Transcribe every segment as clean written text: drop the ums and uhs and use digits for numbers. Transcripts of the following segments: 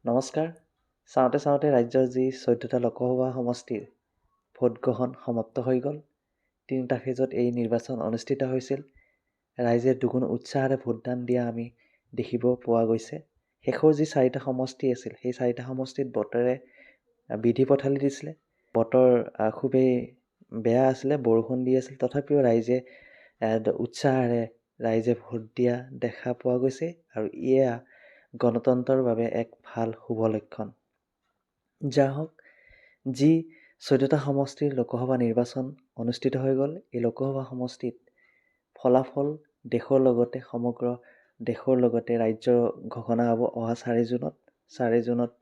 নমস্কাৰ। চাওঁতে ৰাজ্যৰ যি ১৪টা লোকসভা সমষ্টিৰ ভোটগ্ৰহণ সমাপ্ত হৈ গ'ল। ৩টা ফেজত এই নিৰ্বাচন অনুষ্ঠিত হৈছিল। ৰাইজে দুগুণ উৎসাহেৰে ভোটদান দিয়া আমি দেখিব পোৱা গৈছে। শেষৰ যি 4টা সমষ্টি আছিল, সেই 4টা সমষ্টিত বতৰে বিধি পথালি দিছিলে। বতৰ খুবেই বেয়া আছিলে, বৰষুণ দি আছিল। তথাপিও ৰাইজে উৎসাহেৰে ৰাইজে ভোট দিয়া দেখা পোৱা গৈছে আৰু এয়া গণতন্ত্ৰৰ বাবে এক ভাল শুভ লক্ষণ। যাই হওক, যি 14টা সমষ্টিৰ লোকসভা নিৰ্বাচন অনুষ্ঠিত হৈ গ'ল, এই লোকসভা সমষ্টিত ফলাফল দেশৰ লগতে সমগ্ৰ দেশৰ লগতে ৰাজ্যৰ ঘোষণা হ'ব অহা 4 জুনত। 4 জুনত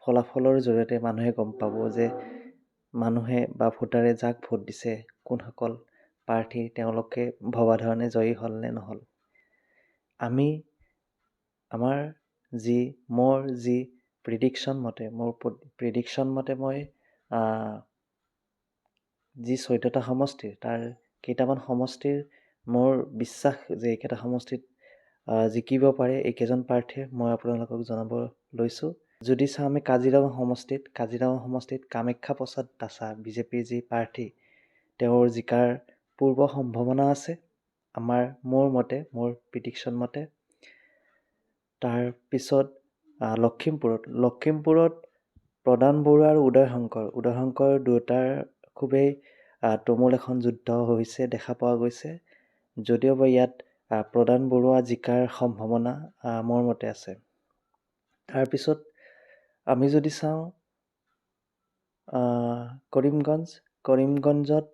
ফলাফলৰ জৰিয়তে মানুহে গম পাব যে মানুহে বা ভোটাৰে যাক ভোট দিছে, কোনসকল প্ৰাৰ্থী তেওঁলোকে ভবা ধৰণে জয়ী হ'ল নে নহ'ল। মোৰ যি প্ৰিডিকশ্যন মতে মই যি 14টা সমষ্টিৰ তাৰ কেইটামান সমষ্টিৰ মোৰ বিশ্বাস যে এইকেইটা সমষ্টিত জিকিব পাৰে এইকেইজন প্ৰাৰ্থীয়ে মই আপোনালোকক জনাব লৈছোঁ। যদি চাওঁ আমি কাজিৰঙা সমষ্টিত কামাখ্যা প্ৰসাদ তাছা বিজেপিৰ যি প্ৰাৰ্থী, তেওঁৰ জিকাৰ পূৰ্ব সম্ভাৱনা আছে মোৰ প্ৰিডিকশ্যন মতে। তাৰপিছত লখিমপুৰত প্ৰদান বৰুৱা আৰু উদয় শংকৰ দুয়োটাৰ খুবেই তুমুল এখন যুদ্ধ হৈছে দেখা পোৱা গৈছে। যদিওবা ইয়াত প্ৰদান বৰুৱা জিকাৰ সম্ভাৱনা মোৰ মতে আছে। তাৰপিছত আমি যদি চাওঁ কৰিমগঞ্জত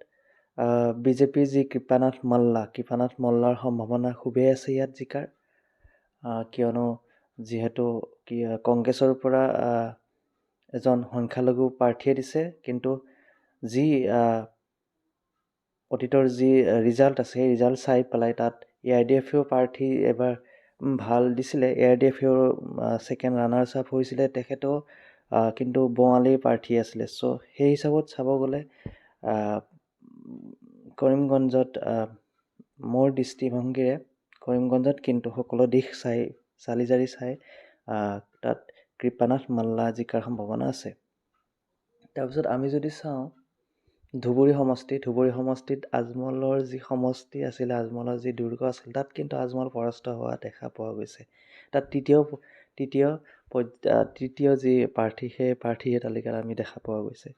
বিজেপিৰ যি কৃপানাথ মল্লাৰ সম্ভাৱনা খুবেই আছে ইয়াত জিকাৰ। কিয়নো যিহেতু কংগ্ৰেছৰ পৰা এজন সংখ্যালঘু প্ৰাৰ্থীয়ে দিছে, কিন্তু যি অতীতৰ যি ৰিজাল্ট আছে, সেই ৰিজাল্ট চাই পেলাই তাত AIDFৰ প্ৰাৰ্থী এবাৰ ভাল দিছিলে। AIDFৰ ছেকেণ্ড ৰানাৰ্ছ আপ হৈছিলে তেখেতো, কিন্তু বঙালীৰ প্ৰাৰ্থী আছিলে। চ' সেই হিচাপত চাব গ'লে কৰিমগঞ্জত মোৰ দৃষ্টিভংগীৰে কৰিমগঞ্জত কিন্তু সকলো দিশ চালি জাৰি চাই তাত কৃপানাথ মাল্লা জিকাৰ সম্ভাৱনা আছে। তাৰপিছত আমি যদি চাওঁ ধুবুৰী সমষ্টিত আজমলৰ যি সমষ্টি আছিলে, আজমলৰ যি দুৰ্গ আছিল, তাত কিন্তু আজমল পৰাস্ত হোৱা দেখা পোৱা গৈছে। তাত তৃতীয় যি প্ৰাৰ্থী, সেই প্ৰাৰ্থীৰ তালিকাত আমি দেখা পোৱা গৈছে।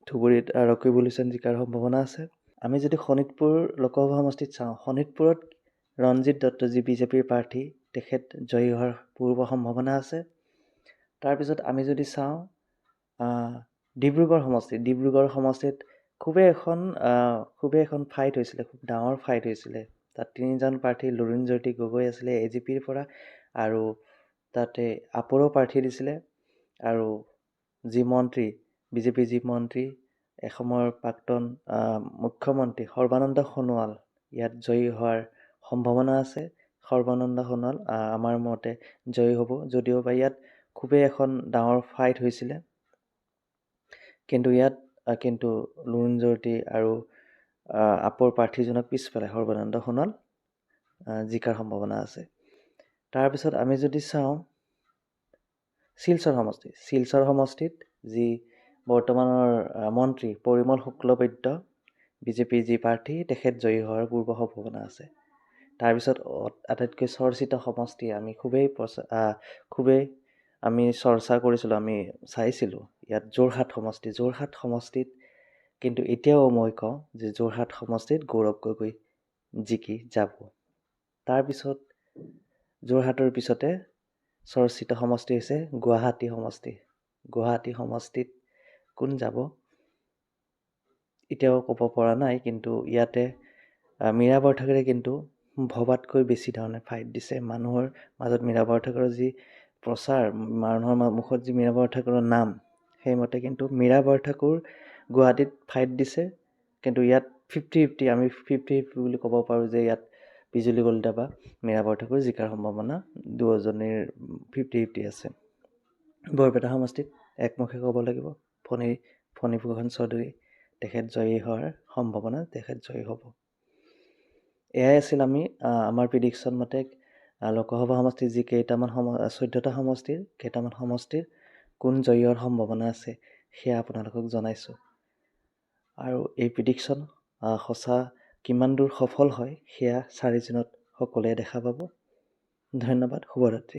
ধুবুৰীত ৰকিবুল হুছেইন জিকাৰ সম্ভাৱনা আছে। আমি যদি শোণিতপুৰ লোকসভা সমষ্টিত চাওঁ, শোণিতপুৰত ৰঞ্জিত দত্ত যি বিজেপিৰ প্ৰাৰ্থী, তেখেত জয়ী হোৱাৰ পূৰ্ব সম্ভাৱনা আছে। তাৰপিছত আমি যদি চাওঁ ডিব্ৰুগড় সমষ্টিত খুবেই এখন ফাইট হৈছিলে, খুব ডাঙৰ ফাইট হৈছিলে। তাত 3জন প্ৰাৰ্থী, লুৰিণজ্যোতি গগৈ আছিলে AGPৰ পৰা, আৰু তাতে আপৰো প্ৰাৰ্থী দিছিলে, আৰু বিজেপিৰ যি মন্ত্ৰী এসময়ৰ প্ৰাক্তন মুখ্যমন্ত্ৰী সৰ্বানন্দ সোণোৱাল ইয়াত জয়ী হোৱাৰ সম্ভাৱনা আছে। সৰ্বানন্দ সোণোৱাল আমাৰ মতে জয়ী হ'ব, যদিওবা ইয়াত খুবেই এখন ডাঙৰ ফাইট হৈছিলে। কিন্তু ইয়াত লুৰিণজ্যোতি আৰু আপৰ প্ৰাৰ্থীজনক পিছ পেলাই সৰ্বানন্দ সোণোৱাল জিকাৰ সম্ভাৱনা আছে। তাৰপিছত আমি যদি চাওঁ শিলচৰ সমষ্টিত যি বৰ্তমানৰ মন্ত্ৰী পৰিমল শুক্লবৈদ্য বিজেপিৰ যি প্ৰাৰ্থী, তেখেত জয়ী হোৱাৰ পূৰ্ব সম্ভাৱনা আছে। তাৰপিছত আটাইতকৈ চৰ্চিত সমষ্টি আমি খুবেই আমি চৰ্চা কৰিছিলোঁ, আমি চাইছিলোঁ ইয়াত যোৰহাট সমষ্টিত কিন্তু এতিয়াও মই কওঁ যে যোৰহাট সমষ্টিত গৌৰৱ গগৈ জিকি যাব। তাৰপিছত যোৰহাটৰ পিছতে চৰ্চিত সমষ্টি হৈছে গুৱাহাটী সমষ্টিত কোন যাব এতিয়াও ক'ব পৰা নাই, কিন্তু ইয়াতে মীৰা বৰঠাকুৰে কিন্তু ভবাতকৈ বেছি ধৰণে ফাইট দিছে। মানুহৰ মাজত মীৰা বৰঠাকুৰৰ যি প্ৰচাৰ, মানুহৰ মুখত যি মীৰা বৰঠাকুৰৰ নাম, সেইমতে কিন্তু মীৰা বৰঠাকুৰ গুৱাহাটীত ফাইট দিছে। কিন্তু ইয়াত 50-50 আমি 50-50 বুলি ক'ব পাৰোঁ যে ইয়াত বিজুলী কলিতা বা মীৰা বৰঠাকুৰ জিকাৰ সম্ভাৱনা দুয়োজনীৰ 50-50 আছে। বৰপেটা সমষ্টিত একমুখে ক'ব লাগিব ফণীভূষণ চৌধুৰী, তেখেত জয়ী হোৱাৰ সম্ভাৱনা, তেখেত জয়ী হ'ব। এয়াই আছিল আমাৰ প্ৰিডিকশ্যন মতে লোকসভা সমষ্টিৰ যি কেইটামান 14টা সমষ্টিৰ কেইটামান সমষ্টিৰ কোন জয়ী হোৱাৰ সম্ভাৱনা আছে সেয়া আপোনালোকক জনাইছোঁ। আৰু এই প্ৰিডিকশ্যন সঁচা কিমান দূৰ সফল হয় সেয়া 4 জুনত সকলোৱে দেখা পাব। ধন্যবাদ, শুভৰাত্ৰি।